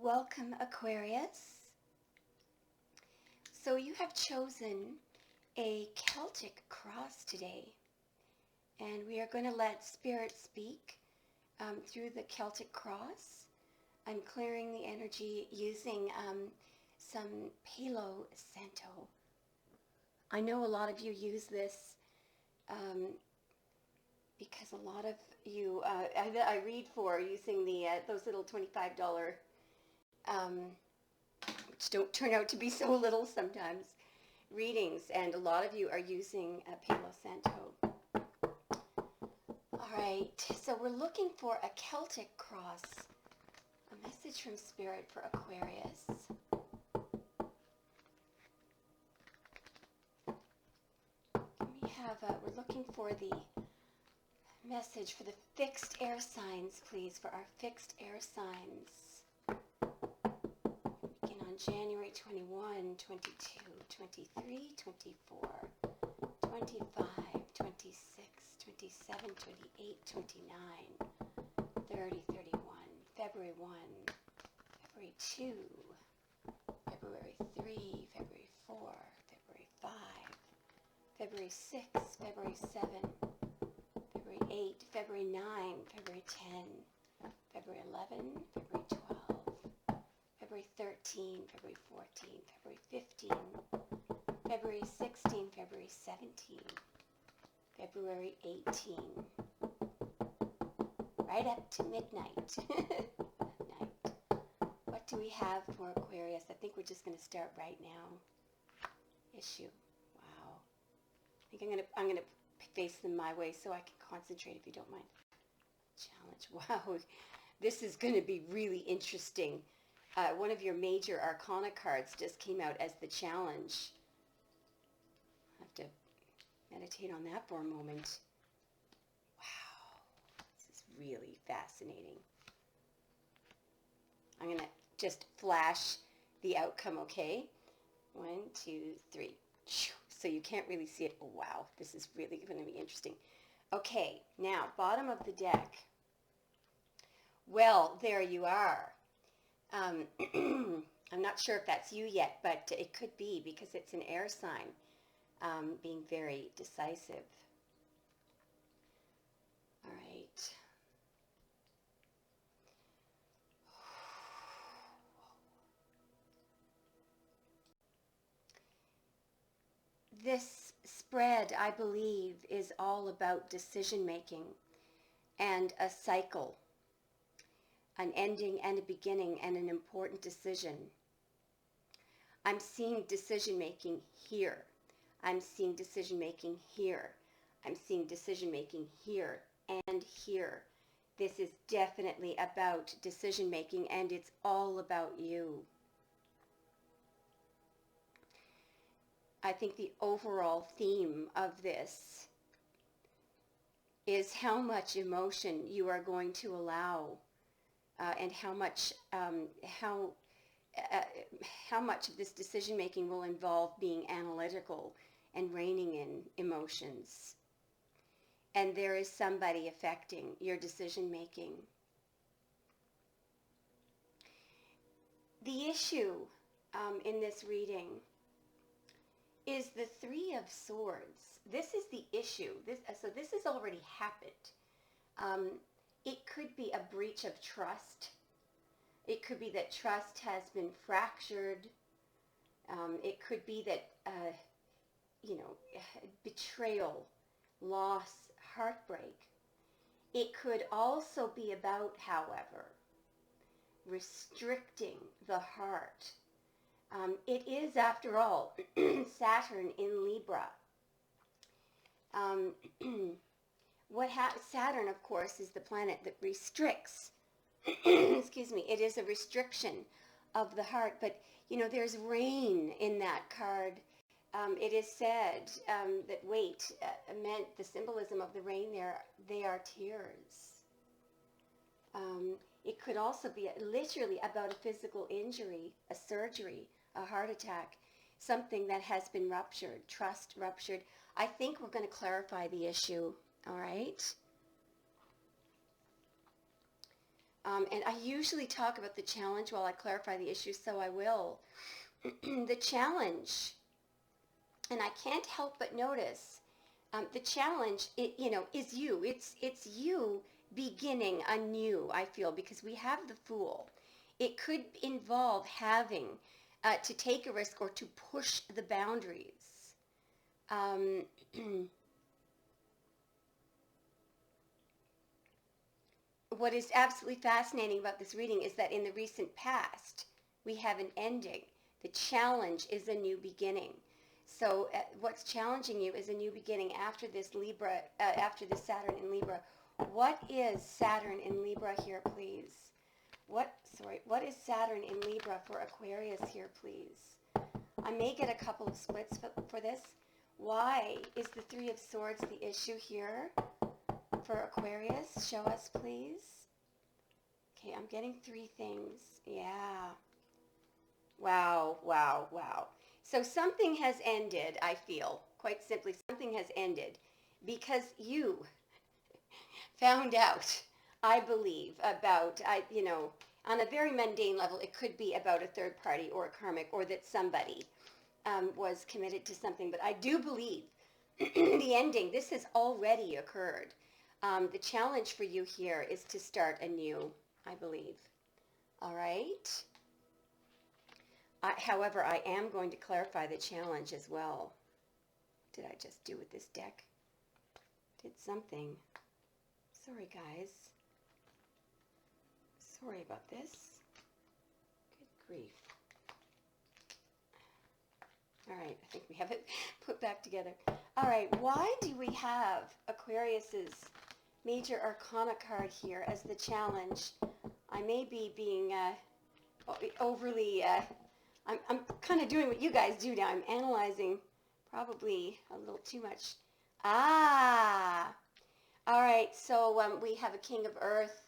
Welcome, Aquarius. So you have chosen a Celtic cross today, and we are going to let Spirit speak through the Celtic cross. I'm clearing the energy using some Palo Santo. I know a lot of you use this because a lot of you, I read for using those little $25 which don't turn out to be so little sometimes, readings, and a lot of you are using Palo Santo. All right, so we're looking for a Celtic cross, a message from Spirit for Aquarius. We're looking for the message for the fixed air signs, please, for our fixed air signs. Begin on January 21, 22, 23, 24, 25, 26, 27, 28, 29, 30, 31, February 1, February 2, February 3, February 4, February 5, February 6, February 7, February 8, February 9, February 10, February 11, February 12, February 13, February 14, February 15, February 16, February 17, February 18, right up to midnight. Night. What do we have for Aquarius? I think we're just going to start right now. Issue. Wow. I think I'm gonna face them my way so I can concentrate, if you don't mind. Challenge. Wow. This is going to be really interesting. One of your major arcana cards just came out as the challenge. I have to meditate on that for a moment. Wow. This is really fascinating. I'm going to just flash the outcome, okay? 1, 2, 3. So you can't really see it. Oh, wow. This is really going to be interesting. Okay. Now, bottom of the deck. Well, there you are. I'm not sure if that's you yet, but it could be because it's an air sign being very decisive. All right. This spread, I believe, is all about decision making and a cycle. An ending and a beginning and an important decision. I'm seeing decision making here. I'm seeing decision making here. I'm seeing decision making here and here. This is definitely about decision making, and it's all about you. I think the overall theme of this is how much emotion you are going to allow. And how much of this decision making will involve being analytical and reining in emotions. And there is somebody affecting your decision making. The issue in this reading is the Three of Swords. This is the issue. So this has already happened. It could be a breach of trust. It could be that trust has been fractured. It could be that, betrayal, loss, heartbreak. It could also be about, however, restricting the heart. It is, after all, Saturn in Libra. Saturn, of course, is the planet that restricts. Excuse me. It is a restriction of the heart. But, there's rain in that card. It is said that weight meant the symbolism of the rain there. They are tears. It could also be literally about a physical injury, a surgery, a heart attack, something that has been ruptured, trust ruptured. I think we're going to clarify the issue. All right. And I usually talk about the challenge while I clarify the issue, so I will. The challenge, and I can't help but notice, the challenge, is you. It's you beginning anew, I feel, because we have the Fool. It could involve having to take a risk or to push the boundaries. What is absolutely fascinating about this reading is that in the recent past, we have an ending. The challenge is a new beginning. So what's challenging you is a new beginning after this Libra, after this Saturn in Libra. What is Saturn in Libra here, please? What is Saturn in Libra for Aquarius here, please? I may get a couple of splits for this. Why is the Three of Swords the issue here for Aquarius? Show us, please. Okay, I'm getting three things. Yeah. Wow, wow, wow. So something has ended, I feel. Quite simply, something has ended because you found out, I believe, about, on a very mundane level, it could be about a third party or a karmic, or that somebody was committed to something. But I do believe the ending, this has already occurred. The challenge for you here is to start anew, I believe. All right? However, I am going to clarify the challenge as well. What did I just do with this deck? Did something. Sorry, guys. Sorry about this. Good grief. All right, I think we have it put back together. All right, why do we have Aquarius's Major Arcana card here as the challenge? I may be being overly... I'm kind of doing what you guys do now. I'm analyzing probably a little too much. Ah! All right, so we have a King of Earth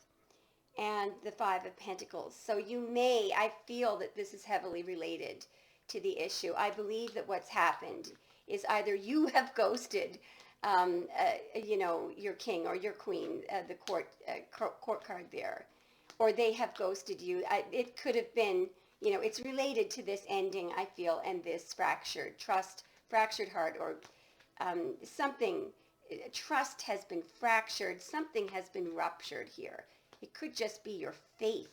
and the Five of Pentacles. So I feel that this is heavily related to the issue. I believe that what's happened is either you have ghosted, your king or your queen, the court card there, or they have ghosted you. It could have been, it's related to this ending, I feel, and this fractured trust, fractured heart, or something. Trust has been fractured. Something has been ruptured here. It could just be your faith,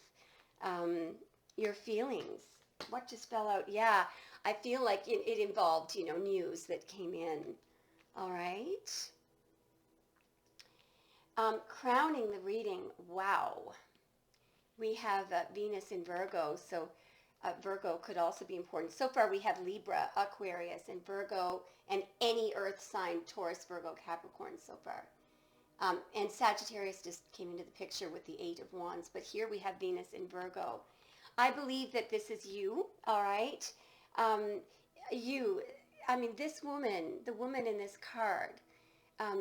your feelings. What just fell out? Yeah, I feel like it involved, news that came in. All right. Crowning the reading, wow. We have Venus in Virgo, so Virgo could also be important. So far we have Libra, Aquarius, and Virgo, and any earth sign, Taurus, Virgo, Capricorn so far. And Sagittarius just came into the picture with the Eight of Wands, but here we have Venus in Virgo. I believe that this is you, all right? This woman, the woman in this card,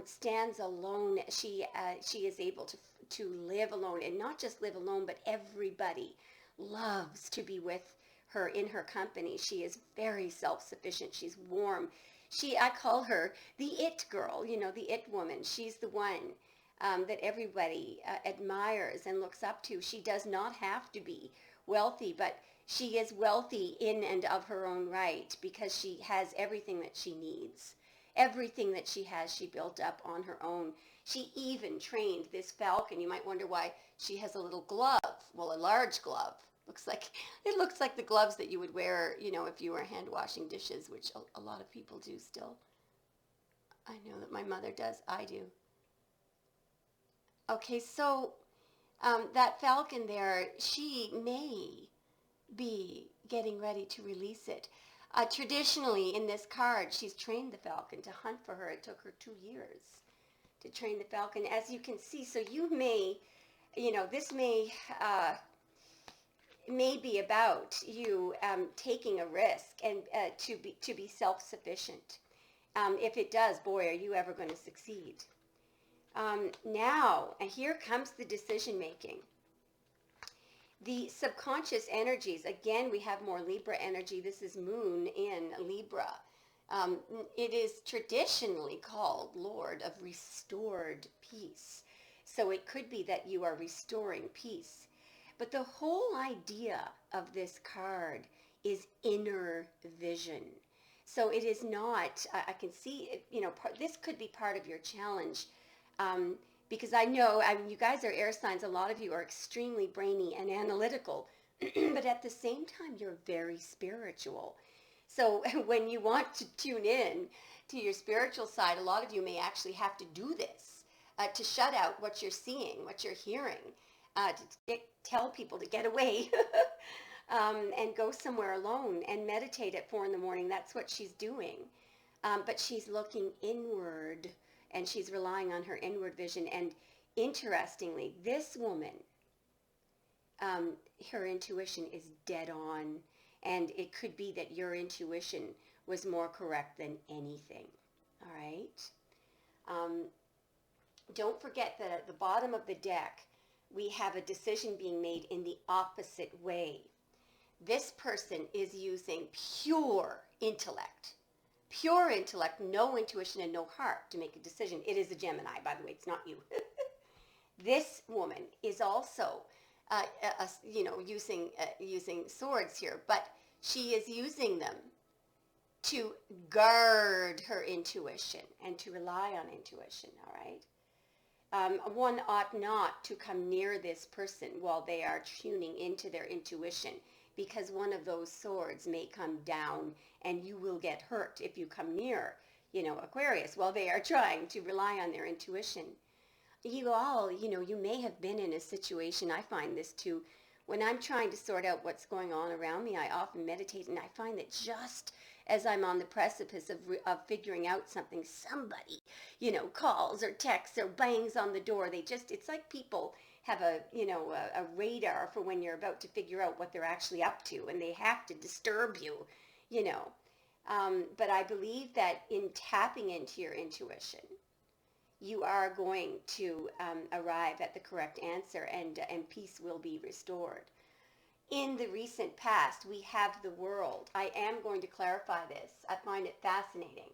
stands alone. She is able to live alone, and not just live alone, but everybody loves to be with her, in her company. She is very self-sufficient. She's warm. I call her the it girl, the it woman. She's the one that everybody admires and looks up to. She does not have to be wealthy, but she is wealthy in and of her own right because she has everything that she needs. Everything that she has, she built up on her own. She even trained this falcon. You might wonder why she has a little glove. Well, a large glove. It looks like the gloves that you would wear, if you were hand washing dishes, which a lot of people do still. I know that my mother does. I do. Okay, so that falcon there, she may be getting ready to release it. Traditionally, in this card, she's trained the falcon to hunt for her. It took her 2 years to train the falcon, as you can see. So you may, this may be about you taking a risk and to be self-sufficient. If it does, boy, are you ever going to succeed. Now, here comes the decision making. The subconscious energies, again, we have more Libra energy. This is Moon in Libra. It is traditionally called Lord of Restored Peace. So it could be that you are restoring peace. But the whole idea of this card is inner vision. So it is not, I can see, this could be part of your challenge. Because I know, you guys are air signs. A lot of you are extremely brainy and analytical. But at the same time, you're very spiritual. So when you want to tune in to your spiritual side, a lot of you may actually have to do this to shut out what you're seeing, what you're hearing, to tell people to get away and go somewhere alone and meditate at 4 a.m. That's what she's doing. But she's looking inward and she's relying on her inward vision. And interestingly, this woman, her intuition is dead on. And it could be that your intuition was more correct than anything. All right? Don't forget that at the bottom of the deck, we have a decision being made in the opposite way. This person is using pure intellect, no intuition and no heart to make a decision. It is a Gemini, by the way. It's not you. This woman is also, using swords here, but she is using them to guard her intuition and to rely on intuition, all right? One ought not to come near this person while they are tuning into their intuition, because one of those swords may come down and you will get hurt if you come near, Aquarius, while they are trying to rely on their intuition. You all, you may have been in a situation, I find this too, when I'm trying to sort out what's going on around me, I often meditate, and I find that just as I'm on the precipice of figuring out something, somebody, calls or texts or bangs on the door. It's like people have a radar for when you're about to figure out what they're actually up to, and they have to disturb you, But I believe that in tapping into your intuition, you are going to arrive at the correct answer, and peace will be restored. In the recent past, we have the World. I am going to clarify this. I find it fascinating.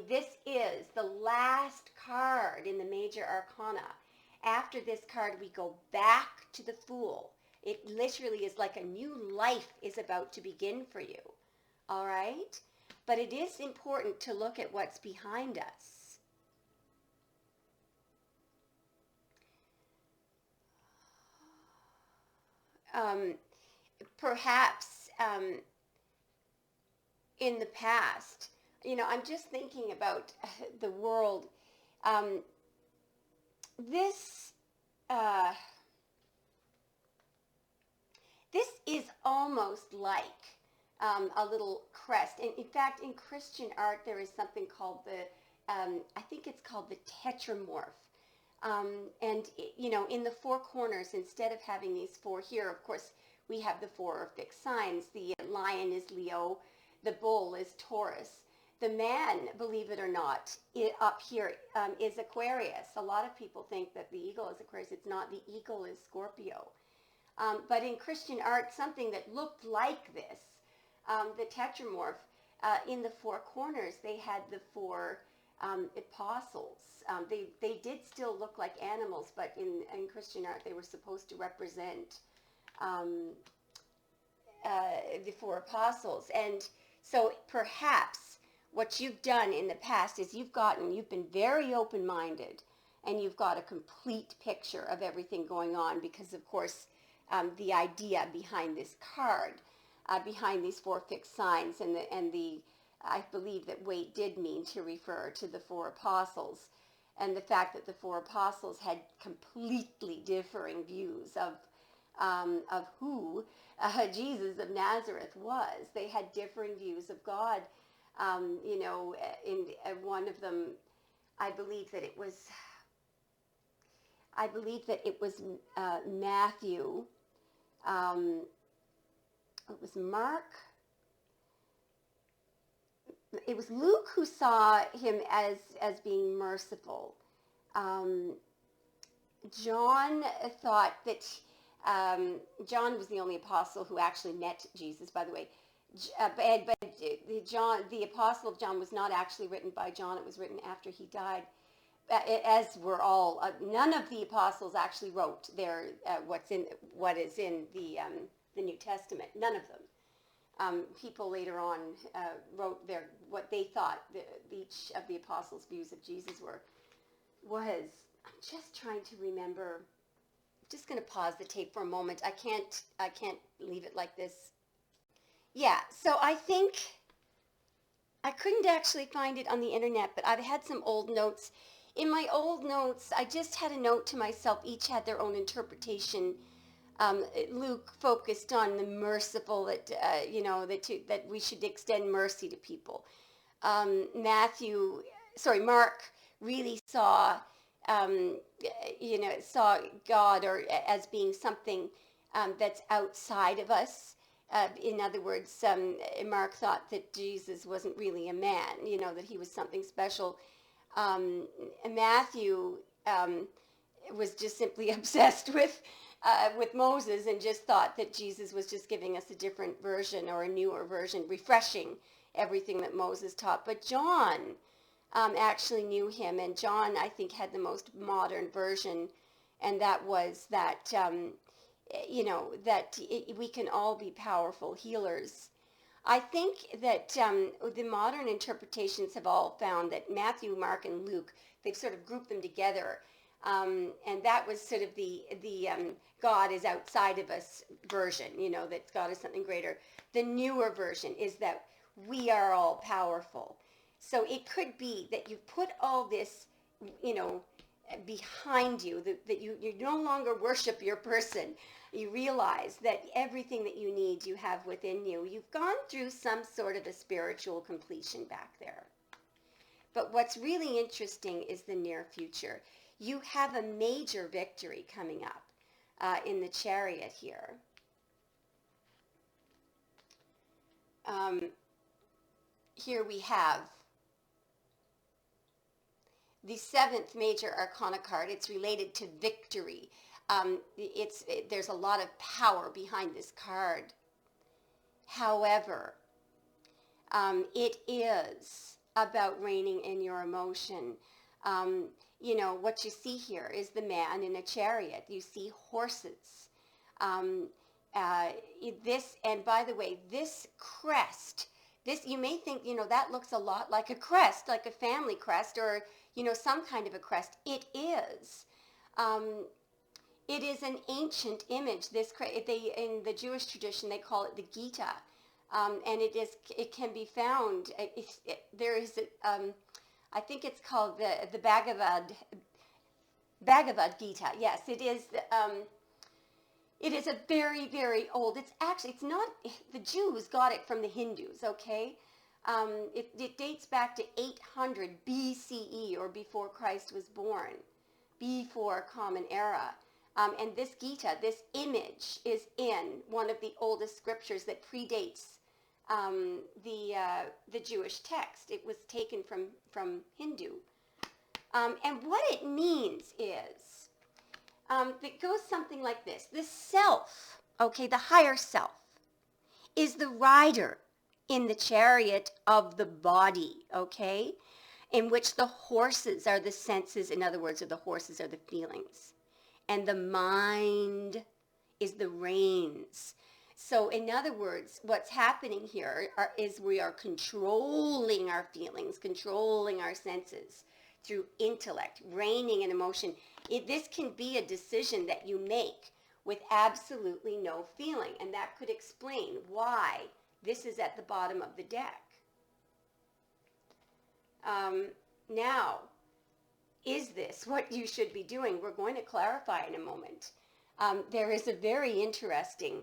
This is the last card in the major arcana. After this card, we go back to the Fool. It literally is like a new life is about to begin for you. All right? But it is important to look at what's behind us. Perhaps in the past, I'm just thinking about the World. This is almost like a little crest. And in fact, in Christian art, there is something called I think it's called the tetramorph. In the 4 corners, instead of having these 4 here, of course, we have the 4 fixed signs. The lion is Leo, the bull is Taurus. The man, believe it or not, up here is Aquarius. A lot of people think that the eagle is Aquarius. It's not. The eagle is Scorpio. But in Christian art, something that looked like this, the tetramorph, in the 4 corners, they had the 4 apostles. They did still look like animals, but in Christian art, they were supposed to represent the 4 apostles. And so perhaps what you've done in the past is you've been very open-minded, and you've got a complete picture of everything going on, because of course the idea behind this card, behind these 4 fixed signs, and the I believe that weight did mean to refer to the 4 apostles, and the fact that the 4 apostles had completely differing views of who Jesus of Nazareth was. They had differing views of God. In one of them, I believe that it was Matthew. It was Mark. It was Luke who saw him as being merciful. John thought that John was the only apostle who actually met Jesus, by the way. But the Apostle of John was not actually written by John. It was written after he died. as we're all, none of the apostles actually wrote what is in the New Testament. None of them. People later on wrote what they thought each of the apostles' views of Jesus was. I'm just trying to remember. I'm just going to pause the tape for a moment. I can't leave it like this. Yeah, so I think I couldn't actually find it on the internet, but I've had some old notes. In my old notes, I just had a note to myself. Each had their own interpretation. Luke focused on the merciful, that we should extend mercy to people. Mark really saw God as being something that's outside of us. In other words, Mark thought that Jesus wasn't really a man, that he was something special. Matthew was just simply obsessed with Moses and just thought that Jesus was just giving us a different version or a newer version, refreshing everything that Moses taught. But John actually knew him, and John, I think, had the most modern version, and that was that we can all be powerful healers. I think that the modern interpretations have all found that Matthew, Mark, and Luke, they've sort of grouped them together, and that was sort of the God is outside of us version, that God is something greater. The newer version is that we are all powerful. So it could be that you put all this, behind you, that you no longer worship your person. You realize that everything that you need, you have within you. You've gone through some sort of a spiritual completion back there. But what's really interesting is the near future. You have a major victory coming up in the Chariot here. Here we have the seventh major arcana card. It's related to victory. There's a lot of power behind this card. However, it is about reigning in your emotion. What you see here is the man in a chariot. You see horses. And by the way, this crest, you may think, that looks a lot like a crest, like a family crest or, some kind of a crest. It is. It is an ancient image. In the Jewish tradition, they call it the Gita. And it can be found. I think it's called the Bhagavad Gita. Yes, it is. It is a very, very old. It's not. The Jews got it from the Hindus. Okay, it dates back to 800 BCE or before Christ was born, before Common Era. And this Gita, this image, is in one of the oldest scriptures that predates the Jewish text. It was taken from Hindu. And what it means is, it goes something like this. The self, the higher self, is the rider in the chariot of the body, in which the horses are the senses. In other words, the horses are the feelings. And the mind is the reins. So in other words, what's happening here is we are controlling our feelings, controlling our senses through intellect, reigning in emotion. This can be a decision that you make with absolutely no feeling. And that could explain why this is at the bottom of the deck. Now, is this what you should be doing? We're going to clarify in a moment. There is a very interesting,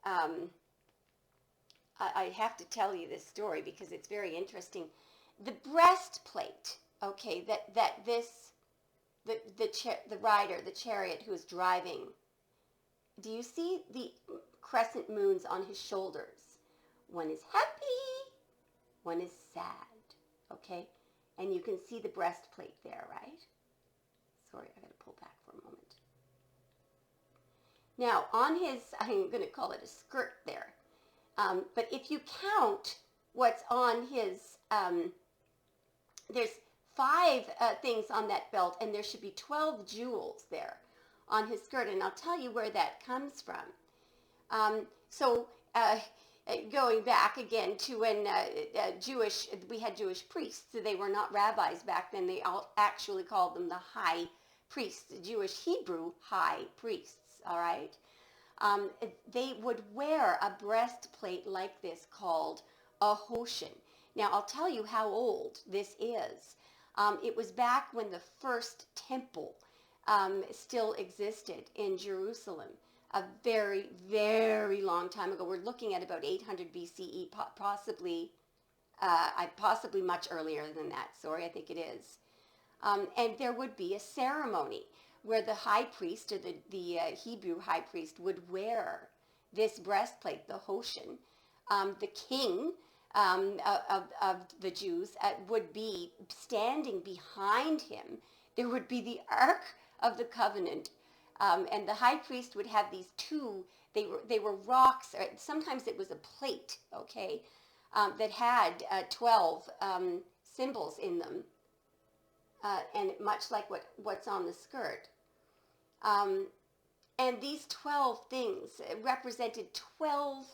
I have to tell you this story because it's very interesting. The breastplate, the rider, the chariot who is driving, do you see the crescent moons on his shoulders? One is happy, one is sad, And you can see the breastplate there, right? Sorry, I got to pull back for a moment. Now, on his, I'm going to call it a skirt there. But if you count what's on his, there's 5 things on that belt, and there should be 12 jewels there on his skirt, and I'll tell you where that comes from. Going back again to when we had Jewish priests. So they were not rabbis back then. They all actually called them the high priests, Jewish Hebrew high priests, all right? They would wear a breastplate like this called a hoshin. Now, I'll tell you how old this is. It was back when the first temple still existed in Jerusalem. A very, very long time ago. We're looking at about 800 BCE, possibly much earlier than that. Sorry, I think it is. And there would be a ceremony where the high priest, or the Hebrew high priest, would wear this breastplate, the hoshin. The king of the Jews would be standing behind him. There would be the Ark of the Covenant. And the high priest would have these two, they were rocks, or sometimes it was a plate, okay, that had 12 symbols in them, and much like what's on the skirt. And these 12 things represented 12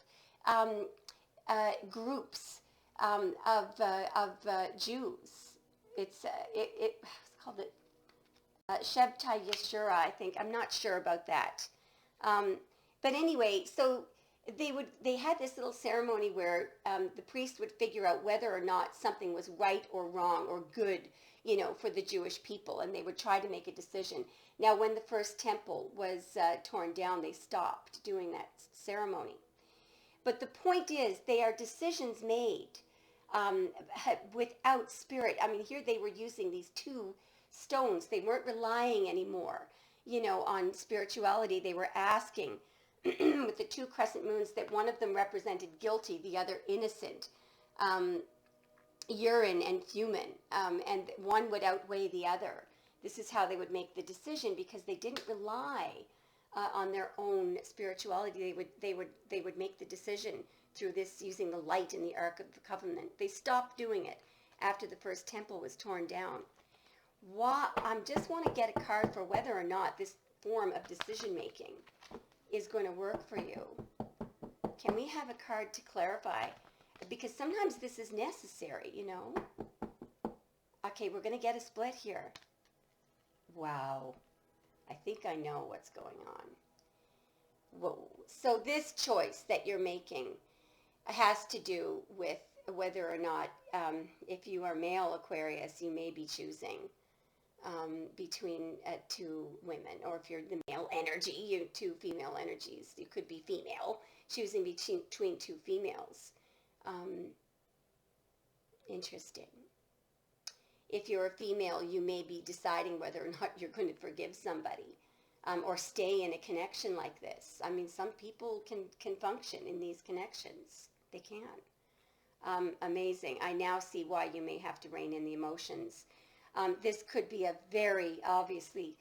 groups of Jews. It's called it Shabtai Yeshua, I think. I'm not sure about that. But anyway, so they had this little ceremony where the priest would figure out whether or not something was right or wrong or good, for the Jewish people, and they would try to make a decision. Now, when the first temple was torn down, they stopped doing that ceremony. But the point is, they are decisions made without spirit. I mean, here they were using these two stones. They weren't relying anymore, on spirituality. They were asking with the 2 crescent moons that one of them represented guilty, the other innocent, urine and fumen, and one would outweigh the other. This is how they would make the decision, because they didn't rely on their own spirituality. They would make the decision through this, using the light in the Ark of the Covenant. They stopped doing it after the first temple was torn down. I just want to get a card for whether or not this form of decision making is going to work for you. Can we have a card to clarify? Because sometimes this is necessary, Okay, we're going to get a split here. Wow. I think I know what's going on. Whoa. So this choice that you're making has to do with whether or not, if you are male Aquarius, you may be choosing between 2 women, or if you're the male energy, 2 female energies. You could be female, choosing between 2 females. Interesting. If you're a female, you may be deciding whether or not you're going to forgive somebody, or stay in a connection like this. I mean, some people can function in these connections. They can. Amazing. I now see why you may have to rein in the emotions. This could be a very obviously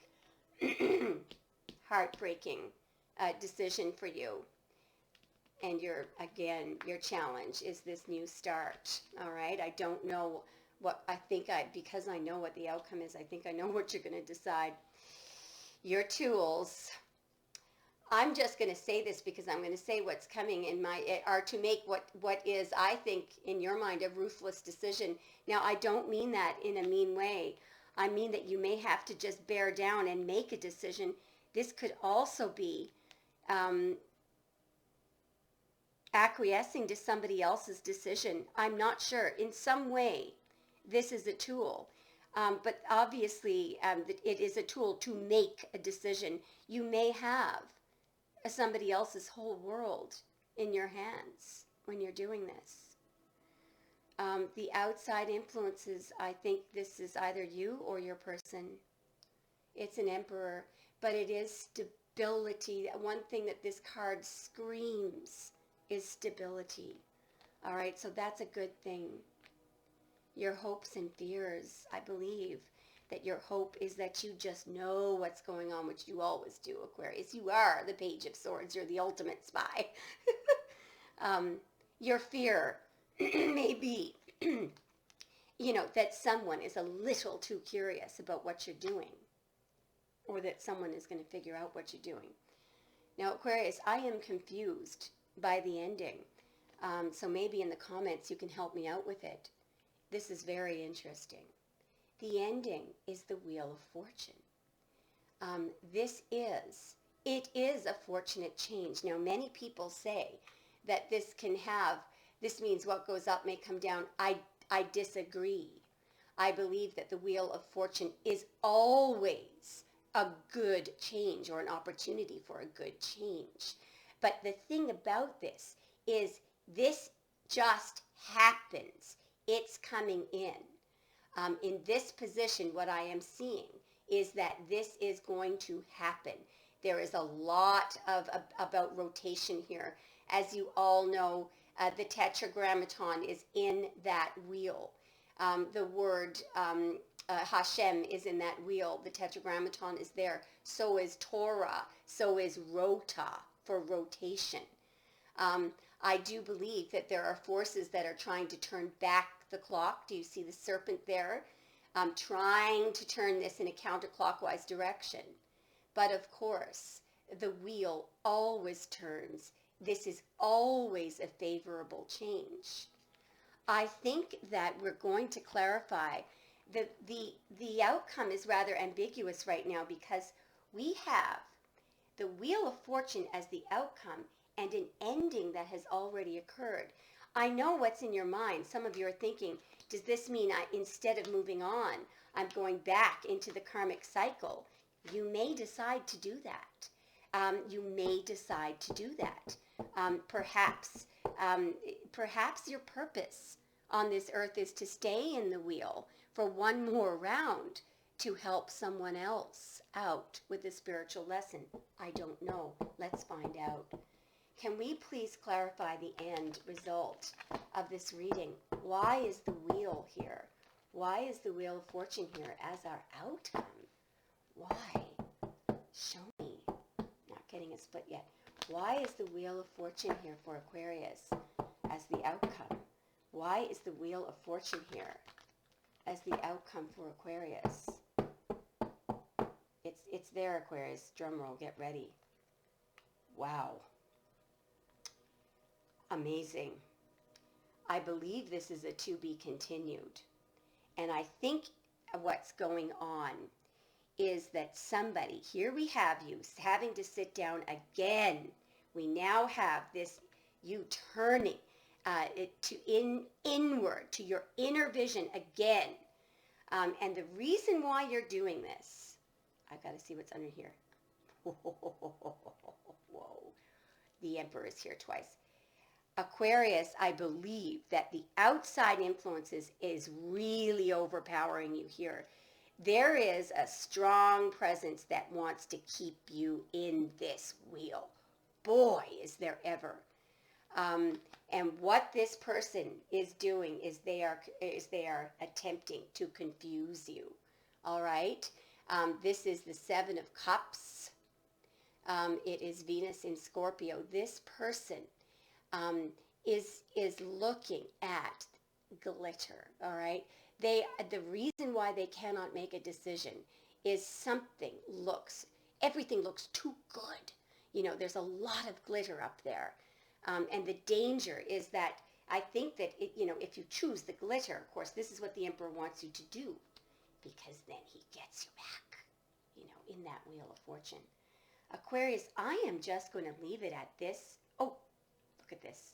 heartbreaking decision for you. And your challenge is this new start. All right. I don't know because I know what the outcome is. I think I know what you're going to decide. Your tools. I'm just going to say this because I'm going to say what's coming are to make what is, I think, in your mind, a ruthless decision. Now, I don't mean that in a mean way. I mean that you may have to just bear down and make a decision. This could also be acquiescing to somebody else's decision. I'm not sure. In some way, this is a tool. But obviously, it is a tool to make a decision. You may have somebody else's whole world in your hands when you're doing this. The outside influences, I think this is either you or your person. It's an emperor, but it is stability. One thing that this card screams is stability. All right, so that's a good thing. Your hopes and fears, I believe that your hope is that you just know what's going on, which you always do, Aquarius. You are the Page of Swords. You're the ultimate spy. Your fear may be that someone is a little too curious about what you're doing, or that someone is going to figure out what you're doing. Now, Aquarius, I am confused by the ending. So maybe in the comments you can help me out with it. This is very interesting. The ending is the Wheel of Fortune. It is a fortunate change. Now, many people say that this means what goes up may come down. I disagree. I believe that the Wheel of Fortune is always a good change, or an opportunity for a good change. But the thing about this is this just happens. It's coming in. In this position, what I am seeing is that this is going to happen. There is a lot about rotation here. As you all know, the Tetragrammaton is in that wheel. The word Hashem is in that wheel. The Tetragrammaton is there. So is Torah. So is Rota, for rotation. I do believe that there are forces that are trying to turn back the clock. Do you see the serpent there? Trying to turn this in a counterclockwise direction. But of course, the wheel always turns. This is always a favorable change. I think that we're going to clarify the outcome is rather ambiguous right now, because we have the Wheel of Fortune as the outcome and an ending that has already occurred. I know what's in your mind. Some of you are thinking, does this mean instead of moving on, I'm going back into the karmic cycle? You may decide to do that. You may decide to do that. Perhaps your purpose on this earth is to stay in the wheel for one more round to help someone else out with a spiritual lesson. I don't know. Let's find out. Can we please clarify the end result of this reading? Why is the wheel here? Why is the Wheel of Fortune here as our outcome? Why? Show me. Not getting it split yet. Why is the Wheel of Fortune here for Aquarius as the outcome? Why is the Wheel of Fortune here as the outcome for Aquarius? It's there, Aquarius. Drum roll, get ready. Wow. Amazing. I believe this is a to be continued. And I think what's going on is that somebody, here we have you having to sit down again. We now have this, you turning inward to your inner vision again. And the reason why you're doing this, I've got to see what's under here. Whoa. The Emperor is here twice. Aquarius, I believe that the outside influences is really overpowering you here. There is a strong presence that wants to keep you in this wheel. Boy, is there ever. And what this person is doing is they are attempting to confuse you. All right? This is the Seven of Cups. It is Venus in Scorpio. This person is looking at glitter. All right? The reason why they cannot make a decision is everything looks too good. There's a lot of glitter up there. And the danger is that I think that, if you choose the glitter, of course, this is what the Emperor wants you to do, because then he gets you back, in that Wheel of Fortune. Aquarius, I am just going to leave it at this. Oh, look at this.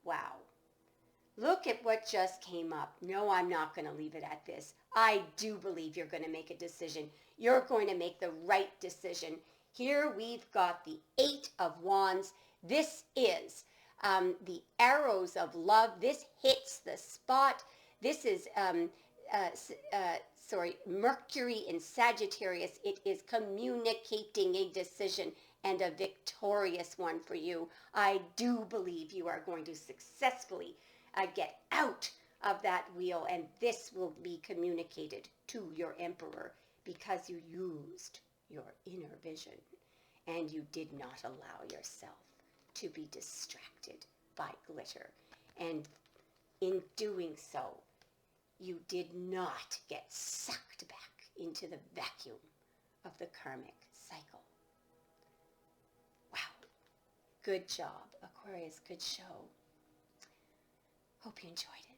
Wow. Look at what just came up. No, I'm not going to leave it at this. I do believe you're going to make a decision. You're going to make the right decision. Here we've got the Eight of Wands. This is the arrows of love. This hits the spot. This is, Mercury in Sagittarius. It is communicating a decision, and a victorious one for you. I do believe you are going to successfully get out of that wheel, and this will be communicated to your Emperor because you used your inner vision and you did not allow yourself to be distracted by glitter. And in doing so, You did not get sucked back into the vacuum of the karmic cycle. Wow. Good job, Aquarius. Good show. Hope you enjoyed it.